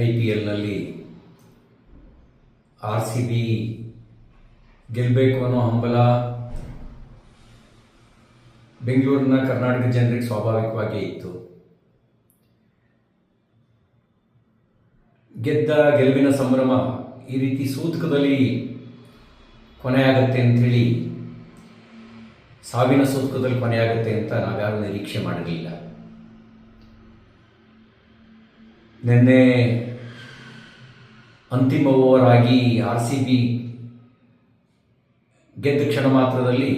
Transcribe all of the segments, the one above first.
IPLನಲ್ಲಿ RCB ಗೆಲ್ಲಬೇಕು ಅನ್ನೋ ಹಂಬಲ ಬೆಂಗಳೂರಿನ ಕರ್ನಾಟಕ ಜನರಿಗೆ ಸ್ವಾಭಾವಿಕವಾಗಿ ಇತ್ತು. ಗೆಲುವಿನ ಸಂಭ್ರಮ ಈ ರೀತಿ ಸೂತಕದಲ್ಲಿ ಕೊನೆಯಾಗತ್ತೆ ಅಂಥೇಳಿ, ಸಾವಿನ ಸೂತಕದಲ್ಲಿ ಕೊನೆಯಾಗತ್ತೆ ಅಂತ ನಾವ್ಯಾರು ನಿರೀಕ್ಷೆ ಮಾಡಿರಲಿಲ್ಲ. ನಿನ್ನೆ ಅಂತಿಮ ಓವರ್ ಆಗಿ RCB ಗೆದ್ದ ಕ್ಷಣ ಮಾತ್ರದಲ್ಲಿ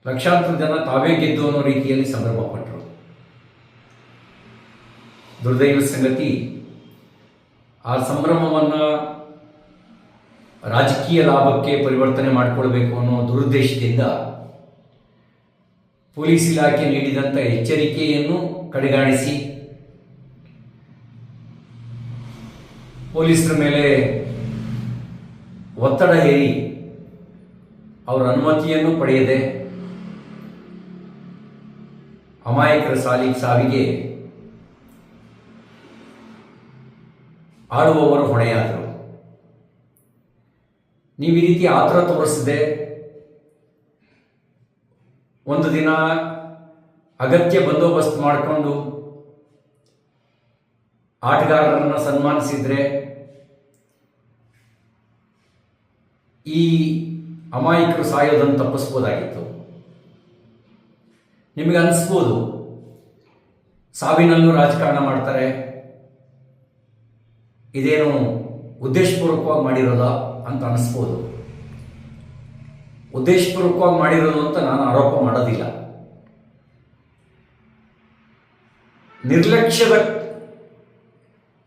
ಲಕ್ಷಾಂತರ ಜನ ತಾವೇ ಗೆದ್ದು ಅನ್ನೋ ರೀತಿಯಲ್ಲಿ ಸಂಭ್ರಮ ಪಟ್ಟರು. ದುರ್ದೈವ ಸಂಗತಿ, ಆ ಸಂಭ್ರಮವನ್ನು ರಾಜಕೀಯ ಲಾಭಕ್ಕೆ ಪರಿವರ್ತನೆ ಮಾಡಿಕೊಳ್ಬೇಕು ಅನ್ನೋ ದುರುದ್ದೇಶದಿಂದ ಪೊಲೀಸ್ ಇಲಾಖೆ ನೀಡಿದಂಥ ಎಚ್ಚರಿಕೆಯನ್ನು ಕಡೆಗಾಣಿಸಿ ಪೊಲೀಸರ ಮೇಲೆ ಒತ್ತಡ ಹೇರಿ ಅವರ ಅನುಮತಿಯನ್ನು ಪಡೆಯದೆ ಅಮಾಯಕರ ಸಾವಿಗೆ ಆಳುವವರು ಹೊಣೆಯಾದರು. ನೀವು ಈ ರೀತಿ ಆತುರ ತೋರಿಸದೆ ಒಂದು ದಿನ ಅಗತ್ಯ ಬಂದೋಬಸ್ತ್ ಮಾಡಿಕೊಂಡು ಆಟಗಾರರನ್ನು ಸನ್ಮಾನಿಸಿದ್ರೆ ಈ ಅಮಾಯಕರು ಸಾಯೋದನ್ನು ತಪ್ಪಿಸ್ಬೋದಾಗಿತ್ತು. ನಿಮಗೆ ಅನಿಸ್ಬೋದು ಸಾವಿನಲ್ಲೂ ರಾಜಕಾರಣ ಮಾಡ್ತಾರೆ, ಇದೇನು ಉದ್ದೇಶಪೂರ್ವಕವಾಗಿ ಮಾಡಿರೋದ ಅಂತ ಅನಿಸ್ಬೋದು. ಉದ್ದೇಶಪೂರ್ವಕವಾಗಿ ಮಾಡಿರೋದು ಅಂತ ನಾನು ಆರೋಪ ಮಾಡೋದಿಲ್ಲ. ನಿರ್ಲಕ್ಷ್ಯದ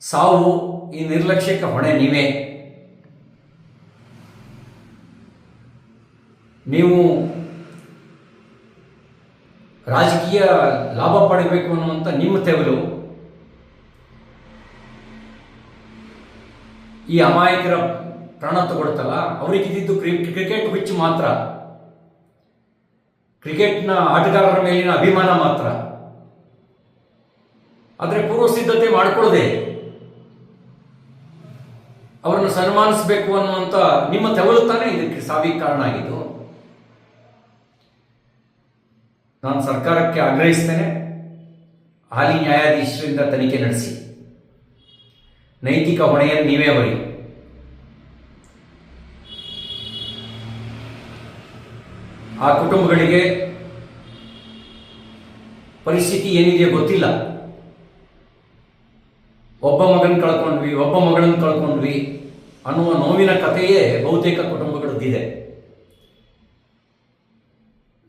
ಸಾವು, ಈ ನಿರ್ಲಕ್ಷ್ಯಕ್ಕೆ ಹೊಣೆ ನೀವೇ. ನೀವು ರಾಜಕೀಯ ಲಾಭ ಪಡಿಬೇಕು ಅನ್ನುವಂಥ ನಿಮ್ಮ ತೆವಲು ಈ ಅಮಾಯಕರ ಪ್ರಾಣ ತಗೊಳ್ತಲ್ಲ, ಅವರಿಗಿದ್ದು ಕ್ರಿಕೆಟ್ ಹುಚ್ಚು ಮಾತ್ರ, ಕ್ರಿಕೆಟ್ನ ಆಟಗಾರರ ಮೇಲಿನ ಅಭಿಮಾನ ಮಾತ್ರ. ಆದರೆ ಪೂರ್ವ ಸಿದ್ಧತೆ ಮಾಡಿಕೊಳ್ಳದೆ ಅವರನ್ನು ಸನ್ಮಾನಿಸಬೇಕು ಅನ್ನುವಂಥ ನಿಮ್ಮ ತೆವಲು ತಾನೇ ಇದಕ್ಕೆ ಸಾವಿಗೆ ಕಾರಣ ಆಗಿದ್ದು. ನಾನು ಸರ್ಕಾರಕ್ಕೆ ಆಗ್ರಹಿಸ್ತೇನೆ, ಹಾಲಿ ನ್ಯಾಯಾಧೀಶರಿಂದ ತನಿಖೆ ನಡೆಸಿ ನೈತಿಕ ಹೊಣೆಯನ್ನು ನೀವೇ ಹೊರಿ. ಆ ಕುಟುಂಬಗಳಿಗೆ ಪರಿಸ್ಥಿತಿ ಏನಿದೆ ಗೊತ್ತಿಲ್ಲ. ಒಬ್ಬ ಮಗನ ಕಳ್ಕೊಂಡ್ವಿ, ಒಬ್ಬ ಮಗಳನ್ನು ಕಳ್ಕೊಂಡ್ವಿ ಅನ್ನುವ ನೋವಿನ ಕಥೆಯೇ ಬಹುತೇಕ ಕುಟುಂಬಗಳದ್ದಿದೆ.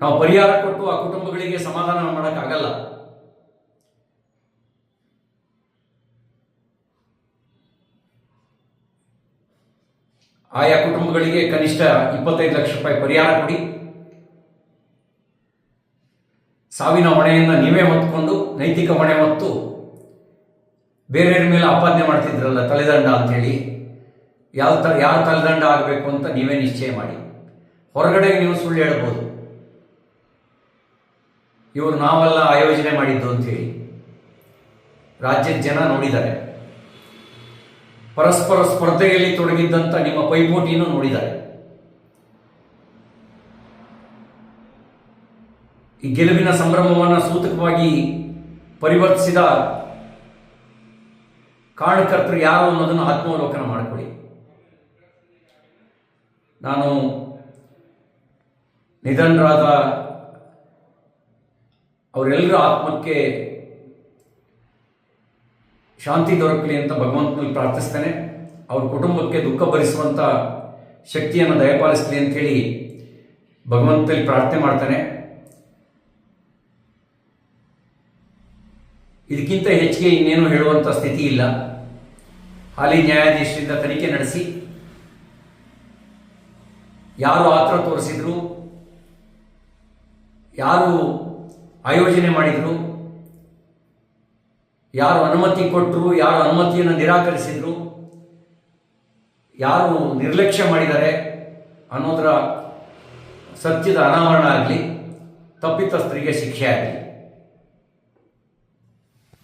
ನಾವು ಪರಿಹಾರ ಕೊಟ್ಟು ಆ ಕುಟುಂಬಗಳಿಗೆ ಸಮಾಧಾನ ಮಾಡೋಕ್ಕಾಗಲ್ಲ. ಆಯಾ ಕುಟುಂಬಗಳಿಗೆ ಕನಿಷ್ಠ 25 ಲಕ್ಷ ರೂಪಾಯಿ ಪರಿಹಾರ ಕೊಡಿ. ಸಾವಿನ ಹೊಣೆಯನ್ನು ನೀವೇ ಹೊತ್ಕೊಂಡು ನೈತಿಕ ಹೊಣೆ ಹೊತ್ತು ಬೇರೆಯವ್ರ ಮೇಲೆ ಆಪಾದನೆ ಮಾಡ್ತಿದ್ರಲ್ಲ ತಲೆದಂಡ ಅಂಥೇಳಿ, ಯಾರು ತಲೆದಂಡ ಆಗಬೇಕು ಅಂತ ನೀವೇ ನಿಶ್ಚಯ ಮಾಡಿ. ಹೊರಗಡೆ ನೀವು ಸುಳ್ಳು ಹೇಳ್ಬೋದು, ಇವರು ನಾವೆಲ್ಲ ಆಯೋಜನೆ ಮಾಡಿದ್ದು ಅಂಥೇಳಿ. ರಾಜ್ಯದ ಜನ ನೋಡಿದ್ದಾರೆ, ಪರಸ್ಪರ ಸ್ಪರ್ಧೆಯಲ್ಲಿ ತೊಡಗಿದ್ದಂಥ ನಿಮ್ಮ ಪೈಪೋಟಿಯನ್ನು ನೋಡಿದ್ದಾರೆ. ಈ ಗೆಲುವಿನ ಸಂಭ್ರಮವನ್ನು ಸೂತಕವಾಗಿ ಪರಿವರ್ತಿಸಿದ ಕಾರಣಕರ್ತರು ಯಾರು ಅನ್ನೋದನ್ನು ಆತ್ಮಾವಲೋಕನ ಮಾಡಿಕೊಳ್ಳಿ. ನಾನು ನಿಧನರಾದ ಅವರೆಲ್ಲರ ಆತ್ಮಕ್ಕೆ ಶಾಂತಿ ದೊರಕಲಿ ಅಂತ ಭಗವಂತನಲ್ಲಿ ಪ್ರಾರ್ಥಿಸ್ತೇನೆ. ಅವ್ರ ಕುಟುಂಬಕ್ಕೆ ದುಃಖ ಭರಿಸುವಂಥ ಶಕ್ತಿಯನ್ನು ದಯಪಾಲಿಸಲಿ ಅಂಥೇಳಿ ಭಗವಂತನಲ್ಲಿ ಪ್ರಾರ್ಥನೆ ಮಾಡ್ತಾನೆ. ಇದಕ್ಕಿಂತ ಹೆಚ್ಚಿಗೆ ಇನ್ನೇನು ಹೇಳುವಂಥ ಸ್ಥಿತಿ ಇಲ್ಲ. ಹಾಲಿ ನ್ಯಾಯಾಧೀಶರಿಂದ ತನಿಖೆ ನಡೆಸಿ ಯಾರು ಆತರ ತೋರಿಸಿದ್ರು, ಯಾರು ಆಯೋಜನೆ ಮಾಡಿದರು, ಯಾರು ಅನುಮತಿ ಕೊಟ್ಟರು, ಯಾರು ಅನುಮತಿಯನ್ನು ನಿರಾಕರಿಸಿದ್ರು, ಯಾರು ನಿರ್ಲಕ್ಷ್ಯ ಮಾಡಿದ್ದಾರೆ ಅನ್ನೋದರ ಸತ್ಯದ ಅನಾವರಣ ಆಗಲಿ, ತಪ್ಪಿತಸ್ಥರಿಗೆ ಶಿಕ್ಷೆ ಆಗಲಿ.